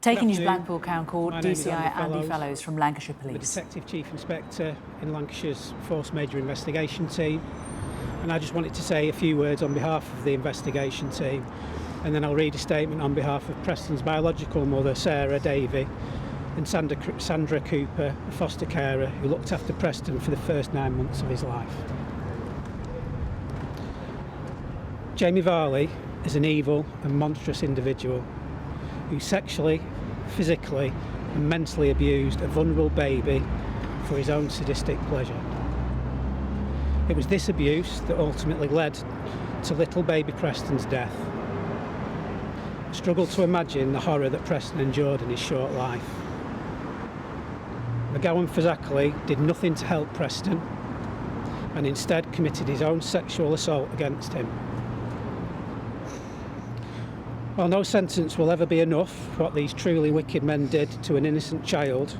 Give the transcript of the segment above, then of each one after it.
Taking you to Blackpool Council, DCI Andy Fellows from Lancashire Police. The Detective Chief Inspector in Lancashire's Force Major Investigation Team. And I just wanted to say a few words on behalf of the investigation team, and then I'll read a statement on behalf of Preston's biological mother, Sarah Davey, and Sandra Cooper, a foster carer who looked after Preston for the first 9 months of his life. Jamie Varley is an evil and monstrous individual who sexually, physically and mentally abused a vulnerable baby for his own sadistic pleasure. It was this abuse that ultimately led to little baby Preston's death. I struggle to imagine the horror that Preston endured in his short life. McGowan Fazakerley did nothing to help Preston and instead committed his own sexual assault against him. While no sentence will ever be enough for what these truly wicked men did to an innocent child,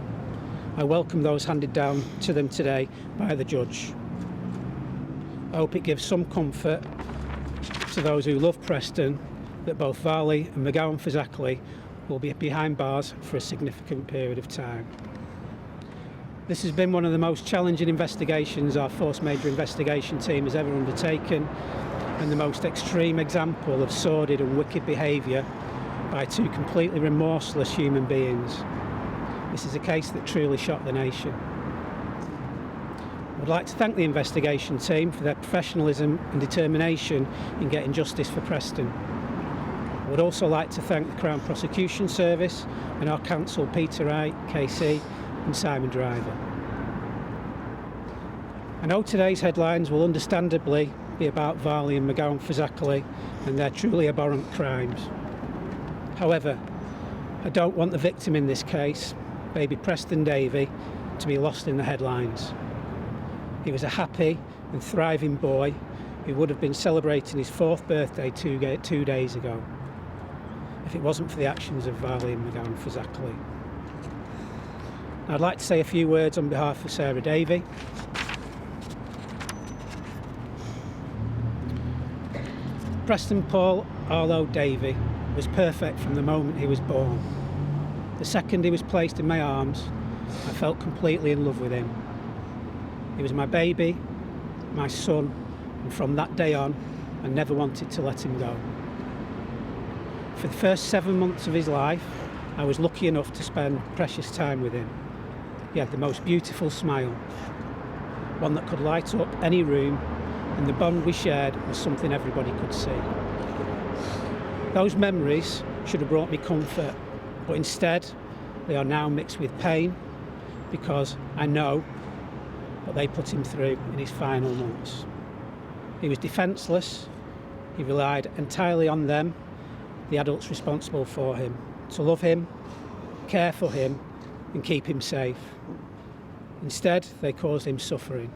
I welcome those handed down to them today by the judge. I hope it gives some comfort to those who love Preston that both Varley and McGowan Fazakerley will be behind bars for a significant period of time. This has been one of the most challenging investigations our Force Major Investigation Team has ever undertaken, and the most extreme example of sordid and wicked behaviour by two completely remorseless human beings. This is a case that truly shocked the nation. I would like to thank the investigation team for their professionalism and determination in getting justice for Preston. I would also like to thank the Crown Prosecution Service and our counsel Peter Wright, KC and Simon Driver. I know today's headlines will understandably be about Varley and McGowan Fazakerley and their truly abhorrent crimes. However, I don't want the victim in this case, baby Preston Davey, to be lost in the headlines. He was a happy and thriving boy who would have been celebrating his 4th birthday 2 days ago if it wasn't for the actions of Varley and McGowan Fazakerley. I'd like to say a few words on behalf of Sarah Davey. Preston Paul Arlo Davey was perfect from the moment he was born. The second he was placed in my arms, I felt completely in love with him. He was my baby, my son, and from that day on, I never wanted to let him go. For the first 7 months of his life, I was lucky enough to spend precious time with him. He had the most beautiful smile, one that could light up any room, and the bond we shared was something everybody could see. Those memories should have brought me comfort, but instead they are now mixed with pain because I know what they put him through in his final months. He was defenceless. He relied entirely on them, the adults responsible for him, to love him, care for him and keep him safe. Instead, they caused him suffering.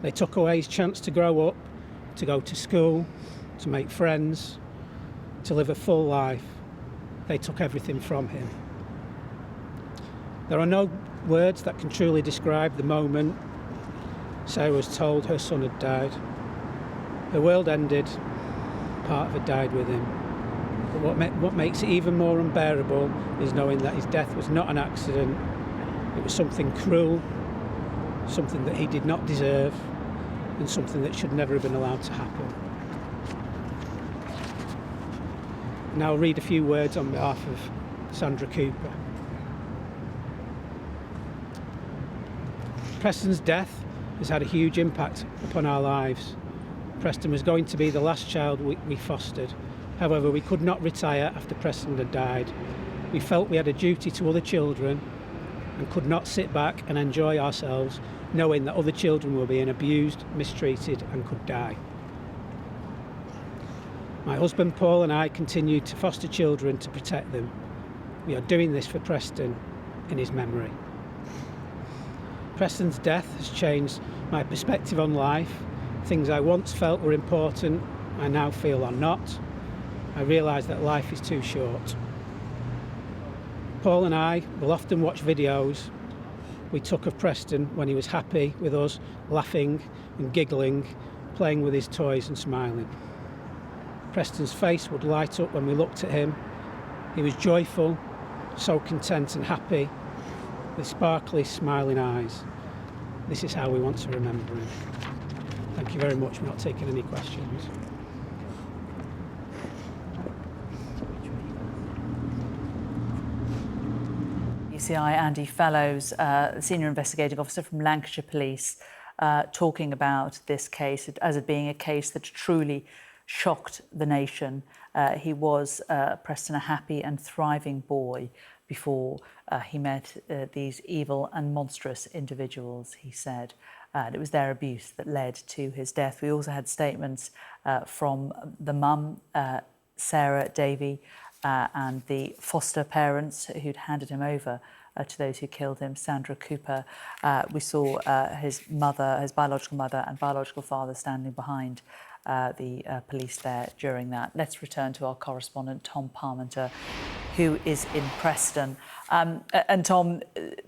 They took away his chance to grow up, to go to school, to make friends, to live a full life. They took everything from him. There are no words that can truly describe the moment Sarah was told her son had died. Her world ended, part of it died with him. But what makes it even more unbearable is knowing that his death was not an accident. It was something cruel, something that he did not deserve, and something that should never have been allowed to happen. Now I'll read a few words on behalf of Sandra Cooper. Preston's death has had a huge impact upon our lives. Preston was going to be the last child we fostered. However, we could not retire after Preston had died. We felt we had a duty to other children and could not sit back and enjoy ourselves knowing that other children were being abused, mistreated and could die. My husband Paul and I continued to foster children to protect them. We are doing this for Preston in his memory. Preston's death has changed my perspective on life. Things I once felt were important, I now feel are not. I realise that life is too short. Paul and I will often watch videos we took of Preston when he was happy with us, laughing and giggling, playing with his toys and smiling. Preston's face would light up when we looked at him. He was joyful, so content and happy, with sparkly, smiling eyes. This is how we want to remember him. Thank you very much. We're not taking any questions. DCI Andy Fellows, Senior Investigating Officer from Lancashire Police, talking about this case as it being a case that truly shocked the nation. He was, Preston, a happy and thriving boy before he met these evil and monstrous individuals, he said. And it was their abuse that led to his death. We also had statements from the mum, Sarah Davey, and the foster parents who'd handed him over to those who killed him, Sandra Cooper. We saw his mother, his biological mother and biological father standing behind the police there during that. Let's return to our correspondent, Tom Parmenter, who is in Preston. And Tom,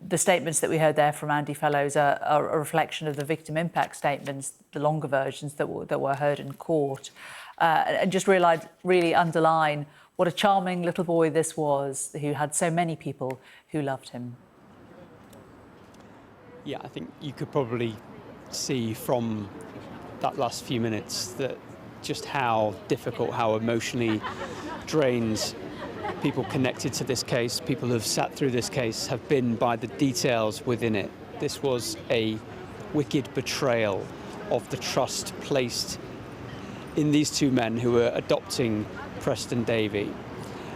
the statements that we heard there from Andy Fellows are a reflection of the victim impact statements, the longer versions that were heard in court. And just really underline what a charming little boy this was, who had so many people who loved him. Yeah, I think you could probably see from that last few minutes that just how difficult, how emotionally drained people connected to this case, people who have sat through this case, have been by the details within it. This was a wicked betrayal of the trust placed in these two men who were adopting Preston Davey,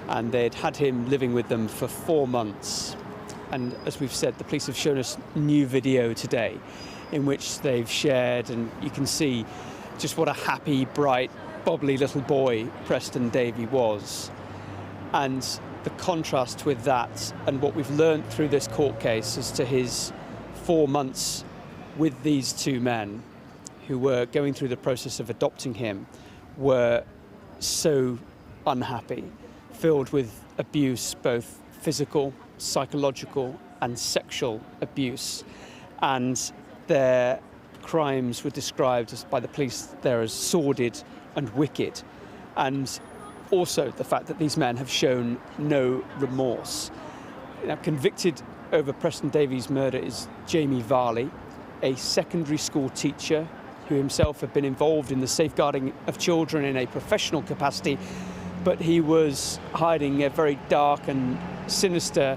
and they'd had him living with them for 4 months. And as we've said, the police have shown us new video today in which they've shared, and you can see just what a happy, bright, bubbly little boy Preston Davey was. And the contrast with that and what we've learned through this court case as to his 4 months with these two men who were going through the process of adopting him were so unhappy, filled with abuse, both physical, psychological and sexual abuse. And their crimes were described by the police there as sordid and wicked. And also the fact that these men have shown no remorse. Now, convicted over Preston Davey's murder is Jamie Varley, a secondary school teacher who himself had been involved in the safeguarding of children in a professional capacity, but he was hiding a very dark and sinister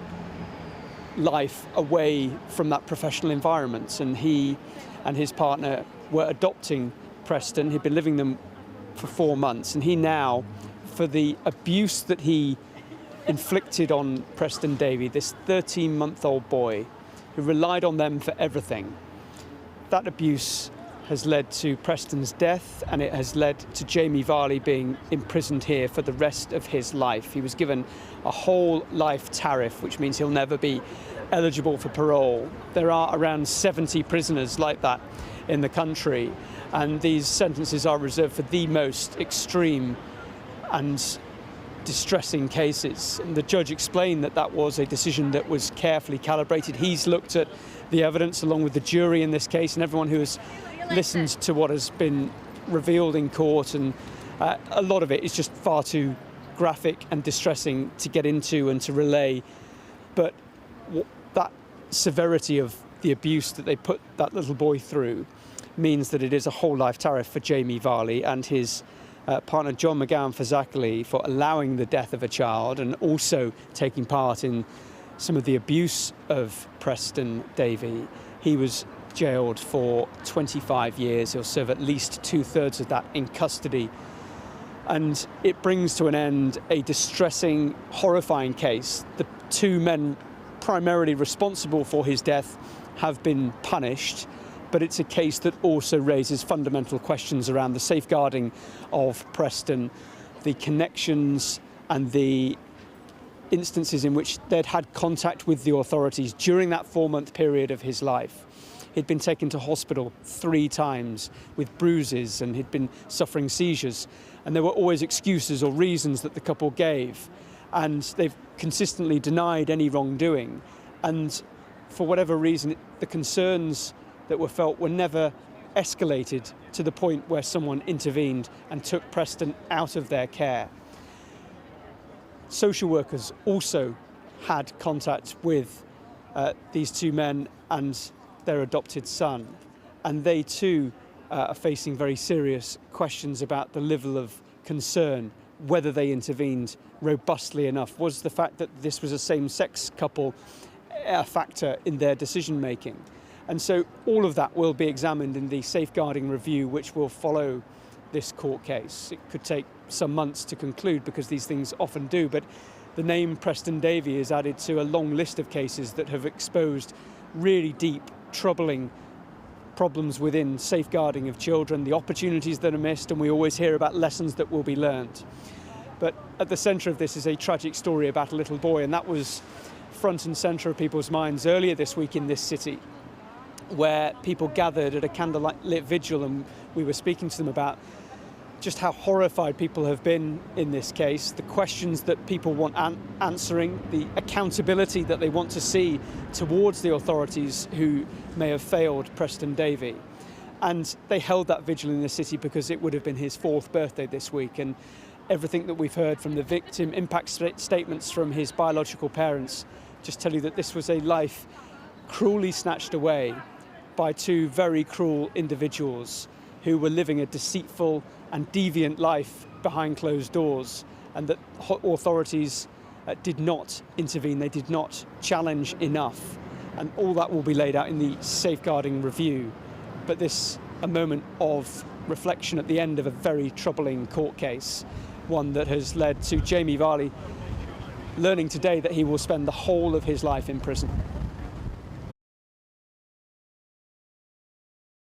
life away from that professional environment. And he and his partner were adopting Preston. He'd been living them for 4 months, and he now, for the abuse that he inflicted on Preston Davey, this 13-month-old boy who relied on them for everything, that abuse has led to Preston's death, and it has led to Jamie Varley being imprisoned here for the rest of his life. He was given a whole life tariff, which means he'll never be eligible for parole. There are around 70 prisoners like that in the country, and these sentences are reserved for the most extreme and distressing cases. And the judge explained that that was a decision that was carefully calibrated. He's looked at the evidence along with the jury in this case and everyone who has listened to what has been revealed in court, and a lot of it is just far too graphic and distressing to get into and to relay. But that severity of the abuse that they put that little boy through means that it is a whole life tariff for Jamie Varley and his partner John McGowan Fazakerley for allowing the death of a child and also taking part in some of the abuse of Preston Davey. He was jailed for 25 years. He'll serve at least 2/3 of that in custody. And it brings to an end a distressing, horrifying case. The two men primarily responsible for his death have been punished, but it's a case that also raises fundamental questions around the safeguarding of Preston, the connections and the instances in which they'd had contact with the authorities during that 4-month period of his life. He'd been taken to hospital 3 times with bruises, and he'd been suffering seizures. And there were always excuses or reasons that the couple gave. And they've consistently denied any wrongdoing. And for whatever reason, the concerns that were felt were never escalated to the point where someone intervened and took Preston out of their care. Social workers also had contact with these two men and their adopted son. And they too are facing very serious questions about the level of concern, whether they intervened robustly enough. Was the fact that this was a same-sex couple a factor in their decision making? And so all of that will be examined in the safeguarding review which will follow this court case. It could take some months to conclude because these things often do, but the name Preston Davey is added to a long list of cases that have exposed really deep, troubling problems within safeguarding of children, the opportunities that are missed, and we always hear about lessons that will be learned. But at the centre of this is a tragic story about a little boy, and that was front and centre of people's minds earlier this week in this city, where people gathered at a candlelit vigil, and we were speaking to them about just how horrified people have been in this case, the questions that people want answering, the accountability that they want to see towards the authorities who may have failed Preston Davey. And they held that vigil in the city because it would have been his 4th birthday this week, and everything that we've heard from the victim, impact statements from his biological parents, just tell you that this was a life cruelly snatched away by two very cruel individuals who were living a deceitful and deviant life behind closed doors, and that authorities did not intervene, they did not challenge enough. And all that will be laid out in the safeguarding review. But this, a moment of reflection at the end of a very troubling court case, one that has led to Jamie Varley learning today that he will spend the whole of his life in prison.